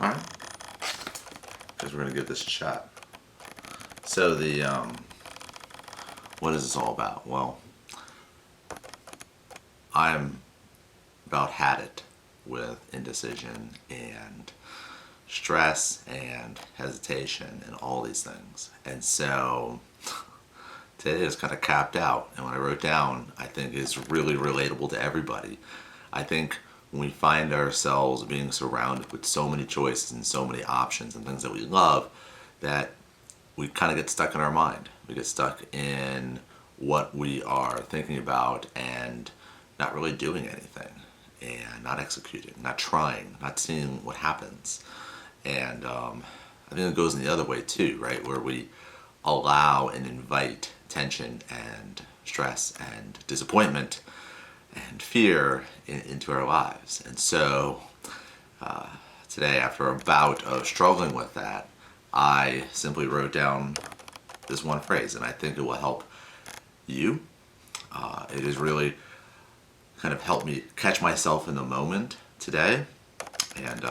All right, because we're gonna give this a shot. So what is this all about? Well, I'm about had it with indecision and stress and hesitation and all these things. And so today is kind of capped out. And what I wrote down, I think, is really relatable to everybody. I think when we find ourselves being surrounded with so many choices and so many options and things that we love, that we kind of get stuck in our mind. We get stuck in what we are thinking about and not really doing anything and not executing, not trying, not seeing what happens. And I think it goes in the other way too, right? Where we allow and invite tension and stress and disappointment and fear into our lives. And so today, after a bout of struggling with that, I simply wrote down this one phrase, and I think it will help you. It has really kind of helped me catch myself in the moment today, and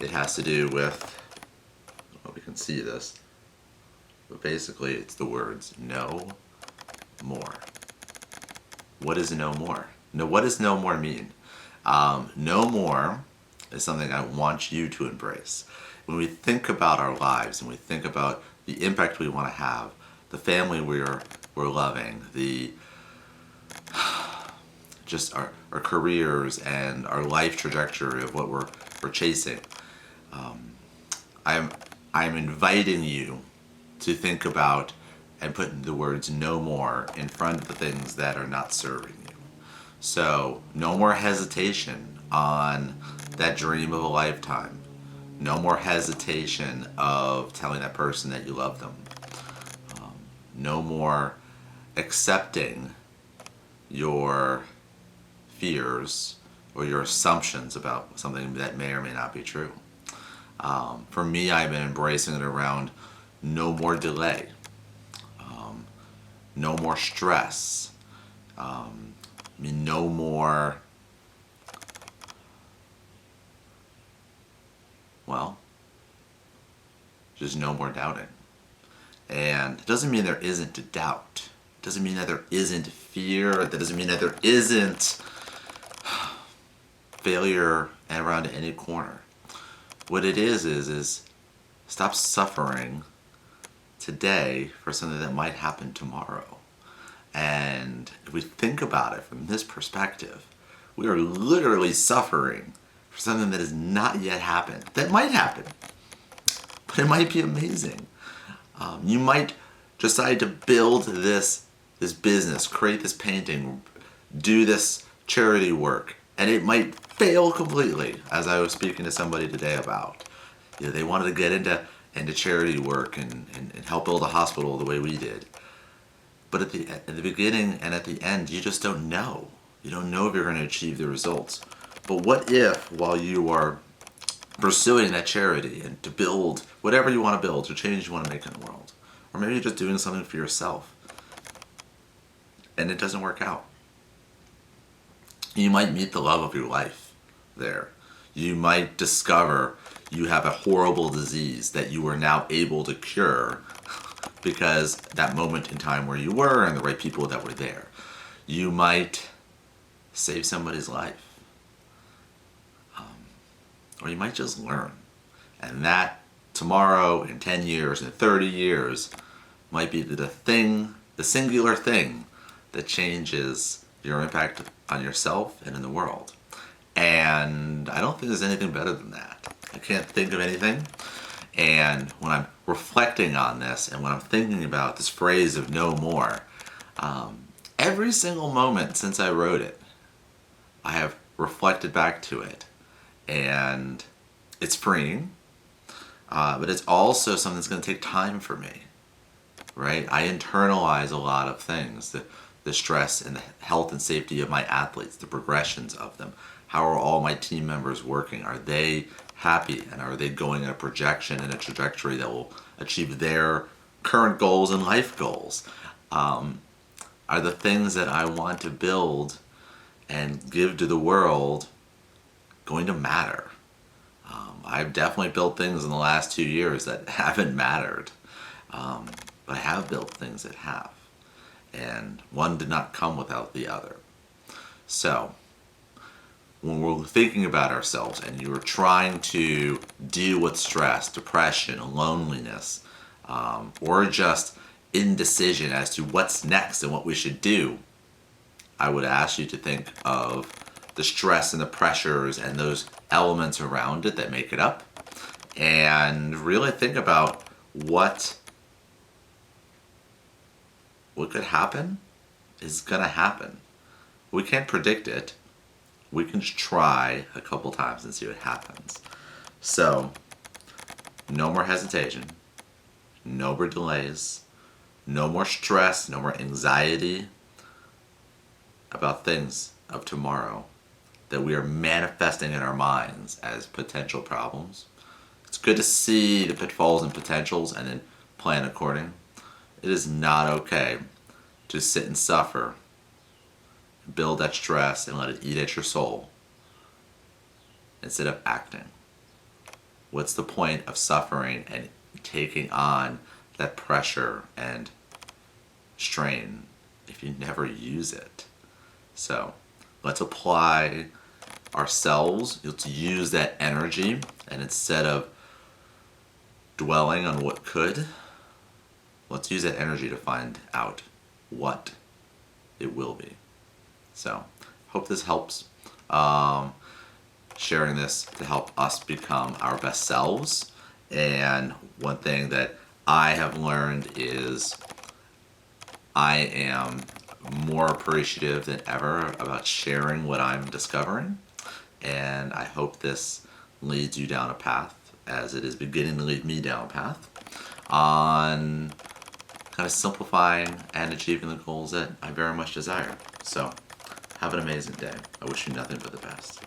it has to do with, well, we can see this, but basically it's the words no more. What is no more? No, what does no more mean? No more is something I want you to embrace. When we think about our lives and we think about the impact we want to have, the family we're loving, the just our careers and our life trajectory of what we're chasing, I'm inviting you to think about and put the words no more in front of the things that are not serving you. So no more hesitation on that dream of a lifetime. No more hesitation of telling that person that you love them. No more accepting your fears or your assumptions about something that may or may not be true. For me, I've been embracing it around no more delay, no more stress, no more, well, just no more doubting. And it doesn't mean there isn't a doubt. It doesn't mean that there isn't fear. That doesn't mean that there isn't failure around any corner. What it is stop suffering today for something that might happen tomorrow. And if we think about it from this perspective, we are literally suffering for something that has not yet happened. That might happen, but it might be amazing. You might decide to build this business, create this painting, do this charity work, and it might fail completely, as I was speaking to somebody today about. They wanted to get into charity work and help build a hospital the way we did. But at the beginning and at the end, you just don't know. You don't know if you're going to achieve the results. But what if, while you are pursuing that charity and to build whatever you want to build, or change you want to make in the world, or maybe you're just doing something for yourself, and it doesn't work out? You might meet the love of your life there. You might discover you have a horrible disease that you are now able to cure because that moment in time where you were and the right people that were there. You might save somebody's life. Or you might just learn. And that tomorrow, in 10 years, in 30 years, might be the singular thing that changes your impact on yourself and in the world. And I don't think there's anything better than that. I can't think of anything. And when I'm reflecting on this and when I'm thinking about this phrase of no more, every single moment since I wrote it, I have reflected back to it. And it's freeing, but it's also something that's going to take time for me, right? I internalize a lot of things, the stress and the health and safety of my athletes, the progressions of them. How are all my team members working? Are they happy, and are they going in a projection and a trajectory that will achieve their current goals and life goals? Are the things that I want to build and give to the world going to matter? I've definitely built things in the last 2 years that haven't mattered. But I have built things that have. And one did not come without the other. So, when we're thinking about ourselves and you're trying to deal with stress, depression, loneliness, or just indecision as to what's next and what we should do, I would ask you to think of the stress and the pressures and those elements around it that make it up, and really think about what could happen is going to happen. We can't predict it. We can just try a couple times and see what happens. So, no more hesitation, no more delays, no more stress, no more anxiety about things of tomorrow that we are manifesting in our minds as potential problems. It's good to see the pitfalls and potentials and then plan according. It is not okay to sit and suffer, build that stress, and let it eat at your soul instead of acting. What's the point of suffering and taking on that pressure and strain if you never use it? So let's apply ourselves. Let's use that energy, and instead of dwelling on what could, let's use that energy to find out what it will be. So, hope this helps. Sharing this to help us become our best selves. And one thing that I have learned is I am more appreciative than ever about sharing what I'm discovering. And I hope this leads you down a path, as it is beginning to lead me down a path, on kind of simplifying and achieving the goals that I very much desire. So, have an amazing day. I wish you nothing but the best.